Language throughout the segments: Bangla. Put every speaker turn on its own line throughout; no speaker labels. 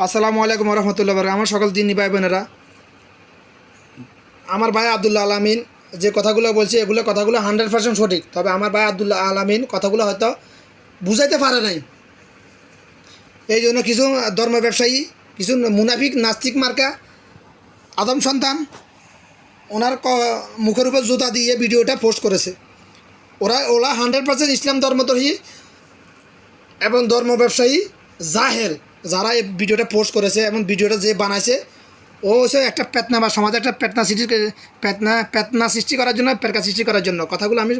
আসসালামু আলাইকুম রহমতুল্লাহ বরকাত। আমার সকল দিনী ভাই বোনেরা, আমার ভাই আব্দুল্লাহ আলামিন যে কথাগুলো বলছে এগুলো কথাগুলো 100% সঠিক। তবে আমার ভাই আব্দুল্লাহ আলামিন কথাগুলো হয়তো বুঝাইতে পারে নাই। এই জন্য কিছু ধর্ম ব্যবসায়ী, কিছু মুনাফিক নাস্তিক মার্কা আদম সন্তান ওনার মুখের উপর জুতা দিয়ে ভিডিওটা পোস্ট করেছে। ওরা 100% ইসলাম ধর্মদ্রোহী এবং ধর্ম ব্যবসায়ী জাহেল যারা এই ভিডিওটা পোস্ট করেছে এবং ভিডিওটা যে বানাইছে ও হচ্ছে একটা পেতনা বা সমাজে একটা পেতনা সৃষ্টি করার জন্য, পেরকা সৃষ্টি করার জন্য। কথাগুলো আমি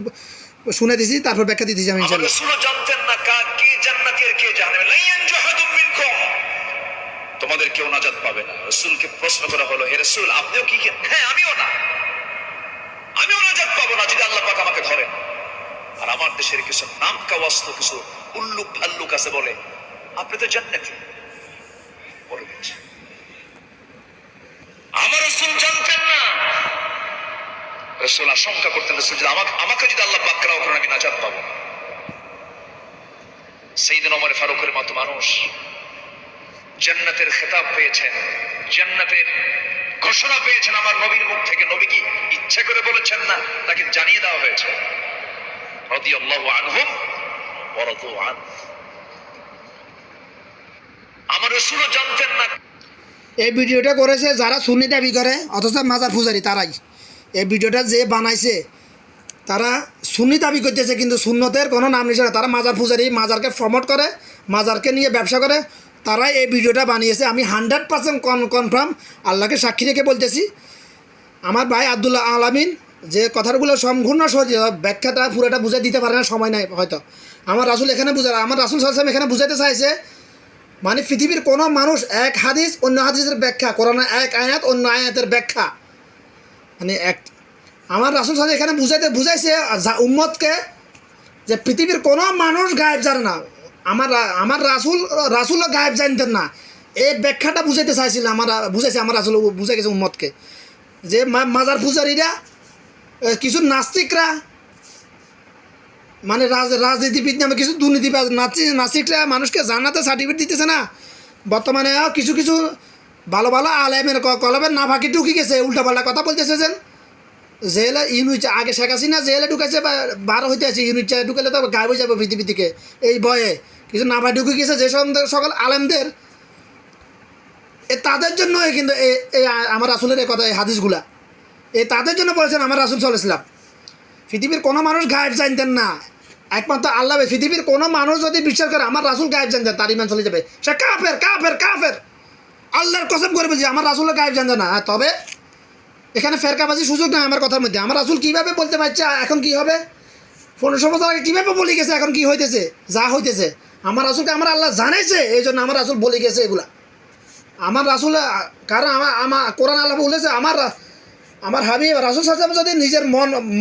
শুনে দিছি, তারপর ব্যাখ্যা দিতেছি আমি ইনশাআল্লাহ।
রাসূলও জানতেন না কে জান্নাতি আর কে জাহান্নামী। লা ইয়ানজাহাদুম মিনকুম, তোমাদের কেউ নাজাত পাবে না। রাসূলকে প্রশ্ন করা হলো, হে রাসূল আপনিও কি? হ্যাঁ, আমিও নাজাত পাবো না যদি আল্লাহ পাক আমাকে ধরেন। আর আমার দেশের কিছু নাম কাওয়াস্ত কিছু উল্লুক ফাল্লুক আছে বলে আপনি তো জান্নাতি বলে দিচ্ছে। আমার রাসূল জানতেন না। রাসূল আশঙ্কা করতেন, রাসূল যদি আমাকে যদি আল্লাহ পাক রাও করেন আমি নাজাত পাবো। সাইয়েদনা ওমর ফারুকের মতো মানুষ জান্নাতের খেতাব পেয়েছেন, জান্নাতের ঘোষণা পেয়েছেন আমার নবীর মুখ থেকে। নবী কি ইচ্ছা করে বলেছেন না, তাকে জানিয়ে দেওয়া হয়েছে। রাদিয়াল্লাহু আনহুম ওয়া রাদু আন। আমার রাসূলও জানতেন না।
এই ভিডিওটা করেছে যারা সুন্নি দাবি করে অথচ মাজার পূজারি, তারাই। এই ভিডিওটা যে বানাইছে তারা সুন্নি দাবি করতেছে, কিন্তু সুন্নতের কোনো নাম নিশানা। তারা মাজার পূজারি, মাজারকে প্রমোট করে, মাজারকে নিয়ে ব্যবসা করে, তারাই এই ভিডিওটা বানিয়েছে। আমি 100% কনফার্ম, আল্লাহকে সাক্ষী রেখে বলতেছি। আমার ভাই আব্দুল্লাহ আলামিন যে কথাগুলো সম্পূর্ণ সহজ, ব্যাখ্যাটা পুরোটা বুঝে দিতে পারে না, সময় নাই হয়তো। আমার রাসূল এখানে আমার রাসূল সাল্লাল্লাহু আলাইহি ওয়াসাল্লাম এখানে বুঝাইতে চাইছে, মানে পৃথিবীর কোনো মানুষ এক হাদিস অন্য হাদিসের ব্যাখ্যা, কোরআনে এক আয়াত অন্য আয়াতের ব্যাখ্যা, মানে আমার রাসূল সাল্লাল্লাহু আলাইহি ওয়াসাল্লাম এখানে বুঝাইছে উম্মতকে যে পৃথিবীর কোনো মানুষ গায়েব জানে না। আমার রাসূলও গায়েব জানতেন না। এই ব্যাখ্যাটা বুঝাইতে চাইছিল, আমার রাসূল বুঝাই গেছে উম্মতকে যে মাজার পূজারীরা, কিছু নাস্তিকরা, মানে রাজনীতিবিদ নামে কিছু দুর্নীতিবাজ নাস্তিকরা মানুষকে জান্নাতে সার্টিফিকেট দিতেছে না। বর্তমানে কিছু কিছু ভালো ভালো আলেমের কলবের না ফাঁকি ঢুকি গেছে, উল্টাপাল্টা কথা বলতেছে। যেন জেলে ইউনুইচা আগে শেখ হাসিনা জেলে ঢুকাইছে, বারো হইতে আছে, ইউনুইচা ঢুকালে তো গায়েব হয়ে যাবে পৃথিবী থেকে এই ভয়ে। কিছু না ফাঁকি ঢুকে গেছে যে সকল আলেমদের, তাদের জন্য কিন্তু এই আমার রাসূলের এই কথা, এই হাদিসগুলা তাদের জন্য বলেছেন আমার রাসূল সাল্লাল্লাহু আলাইহি ওয়াসাল্লাম। পৃথিবীর কোনো মানুষ গায়েব জানতেন না, একমাত্র আল্লাহ। পৃথিবীর কোনো মানুষ যদি বিশ্বাস করে আমার রাসূল গায়েব জানতেন, তার ঈমান চলে যাবে, সে কাফের। আল্লাহর কসম করে বলছি আমার রাসূলও গায়েব জানতেন না। তবে এখানে ফেরকাবাজির সুযোগ নেই আমার কথার মধ্যে। আমার রাসূল কীভাবে বলতে পারছে এখন কি হবে, 1500 বছর আগে কীভাবে বলে গেছে এখন কি হইতেছে, যা হইতেছে আমার রাসূলকে আমার আল্লাহ জানাইছে। এই জন্য আমার রাসূল বলে গেছে এগুলা। আমার রাসূল, কারণ আমার কোরআন আল্লাহ বলেছে, আমার হাবিব রাসূল সাল্লাল্লাহু আলাইহি ওয়াসাল্লাম যদি নিজের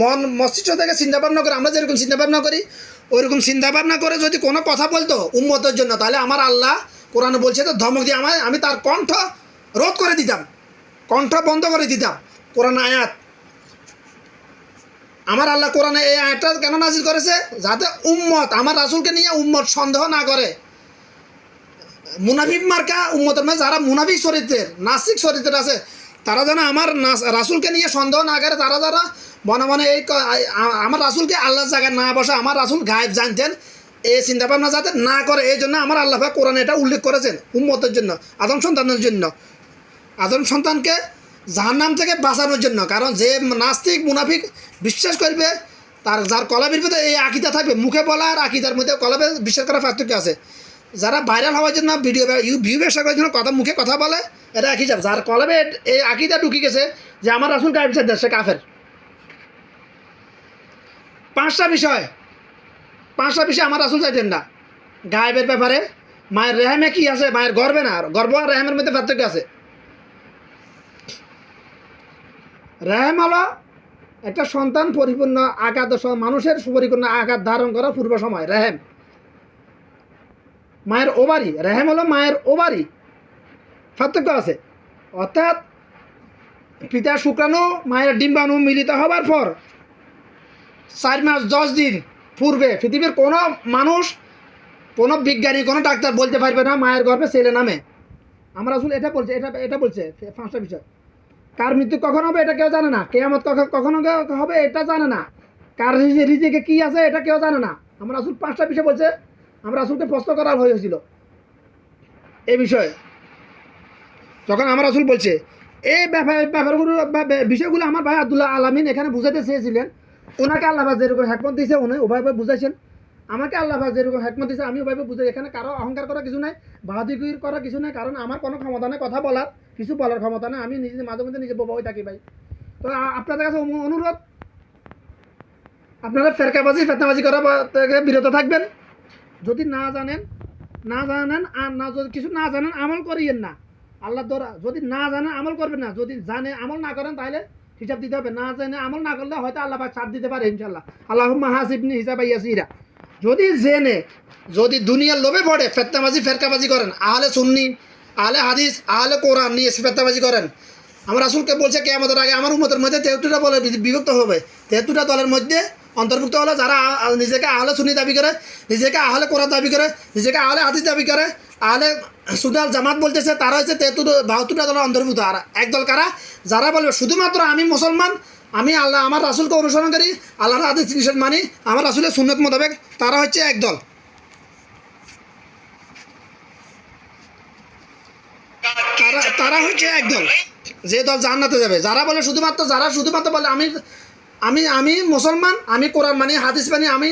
মন মস্তিষ্ক থেকে চিন্তাভাবনা করে, আমরা যেরকম চিন্তাভাবনা করি ওইরকম চিন্তাভাবনা করে যদি কোনো কথা বলতো উম্মতের জন্য, তাহলে আমার আল্লাহ কোরআনে বলছে তো ধমক দিয়ে আমি তার কণ্ঠ রোধ করে দিতাম, কণ্ঠ বন্ধ করে দিতাম। কোরআন আয়াত, আমার আল্লাহ কোরআনে এই আয়াতটা কেন নাজিল করেছে, যাতে উম্মত আমার রাসূলকে নিয়ে উম্মত সন্দেহ না করে। মুনাফিক মার্কা উম্মতের মধ্যে যারা মুনাফিক চরিত্রের, নাস্তিক চরিত্রের আছে, তারা যেন আমার রাসূলকে নিয়ে সন্দেহ না করে। তারা যারা মনে মনে আমার রাসূলকে আল্লাহর জায়গায় না বসে, আমার রাসূল গায়েব জানতেন, এই চিন্তাভাবনা যাতে না করে, এই জন্য আমার আল্লাহ পাক কোরআনে এটা উল্লেখ করেছেন উম্মতের জন্য, আদম সন্তানের জন্য, আদম সন্তানকে জাহান্নাম থেকে বাঁচানোর জন্য। কারণ যে নাস্তিক মুনাফিক বিশ্বাস করবে, যার কলবের ভিতরে এই আকীদা থাকবে, মুখে বলা আর আকীদার মধ্যে কলবে বিশ্বাস করার পার্থক্য আছে। যারা ভাইরাল হওয়ার জন্য ভিউ ব্যবসা করার জন্য মুখে কথা বলে, এটা একই যাব। যার কলবে এই আকীদা ঢুকে গেছে যে আমার রাসূল গায়েব জানতেন, সে কাফের। পাঁচটা বিষয় আমার রাসূল চাইতেন না গায়েবের ব্যাপারে। মায়ের রেহেমে কি আছে, মায়ের গর্বে না, গর্ব আর রেহেমের মধ্যে পার্থক্য আছে। রেহেম হলো একটা সন্তান পরিপূর্ণ আঘাত, মানুষের পরিপূর্ণ আঘাত ধারণ করা পূর্ব সময় রেহেম। মায়ের ওভারি, রেহেম হলো মায়ের ওভারি, পার্থক্য আছে। অর্থাৎ পিতার শুক্রাণু মায়ের ডিম্বাণু মিলিত হবার পর 4 মাস 10 দিন পূর্বে পৃথিবীর কোনো মানুষ, কোনো বিজ্ঞানী, কোনো ডাক্তার বলতে পারবে না মায়ের গর্ভে ছেলে নামে। আমার রাসূল এটা বলছে, এটা বলছে 5টা বিষয়। কার মৃত্যু কখন হবে এটা কেউ জানে না, কিয়ামত কখন হবে এটা জানে না, কার রিজিকে কি আছে এটা কেউ জানে না। আমার রাসূল 5টা বিষয় বলছে। আমার রাসূলকে প্রশ্ন করা হয়েছিল এই বিষয়ে। যখন আমার রাসূল বলছে এই ব্যাপারগুলো বিষয়গুলো আমার ভাই আব্দুল্লাহ আলামিন এখানে বুঝাতে চেয়েছিলেন। ওনাকে আল্লাহ পাক যেরকম হেকমত দিয়েছে উনি ওভাবে বুঝাইছেন, আমাকে আল্লাহ পাক যেরকম হেকমত দিয়েছে আমি ওভাবে বুঝাই। এখানে কারো অহংকার করা কিছু নাই, বাহাদুরি করা কিছু নাই, কারণ আমার কোনো ক্ষমতা নেই কথা বলার, কিছু বলার ক্ষমতা নেই। আমি নিজে মাঝে মধ্যে নিজে বোবা হয়ে থাকি ভাই। তো আপনাদের কাছে অনুরোধ, আপনারা ফেতনাবাজি করা থেকে বিরত থাকবেন। যদি না জানেন আর যদি কিছু না জানেন আমল করিয়েন না। আল্লাহ দ্বারা যদি না জানেন আমল করবেন না, যদি জানে আমল না করেন তাহলে হিসাব দিতে হবে। না জানে আমল না করলে হয়তো আল্লাহ পাক ছাড় দিতে পারে ইনশাল্লাহ। আল্লাহুম্মা হাসিবনি হিসাবান ইয়াসিরা। যদি জেনে যদি দুনিয়ার লোভে পড়ে ফেরকাবাজি করেন, আহলে সুন্নি, আহলে হাদিস, আহলে কোরআন নিয়ে ফেতনাবাজি করেন, আমার রাসূলকে বলছে কিয়ামতের আগে আমার উম্মতের মধ্যে 73টা বলে বিভক্ত হবে। 73টা দলের মধ্যে অন্তর্ভুক্ত হলো যারা নিজেকে আহলে সুন্নি দাবি করে, নিজেকে আহলে কোরআন দাবি করে, নিজেকে আহলে হাদিস দাবি করে, আহলে সুন্নাত জামাত বলতেছে, তারা হচ্ছে 72টা দলের অন্তর্ভুক্ত। আর একদল কারা, যারা বলবে শুধুমাত্র আমি মুসলমান, আমি আল্লাহ আমার রাসূলকে অনুসরণ করি, আল্লাহর হাদিস নিষেধ মানি, আমার রাসূলের সুন্নত মোতাবেক, তারা হচ্ছে একদল। তারা হচ্ছে একদল, যে দল জান্নাতে যাবে। যারা শুধুমাত্র বলে আমি মুসলমান, আমি কোরআন মানি, হাদিস মানি, আমি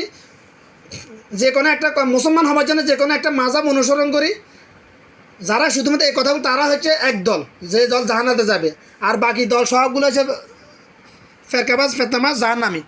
যে কোনো একটা মুসলমান হওয়ার জন্য যে কোনো একটা মাযহাব অনুসরণ করি, যারা শুধুমাত্র এই কথাগুলো, তারা হচ্ছে একদল, যে দল জান্নাতে যাবে। আর বাকি দল সবগুলো হচ্ছে ফেতনাবাজ জাহান্নামী।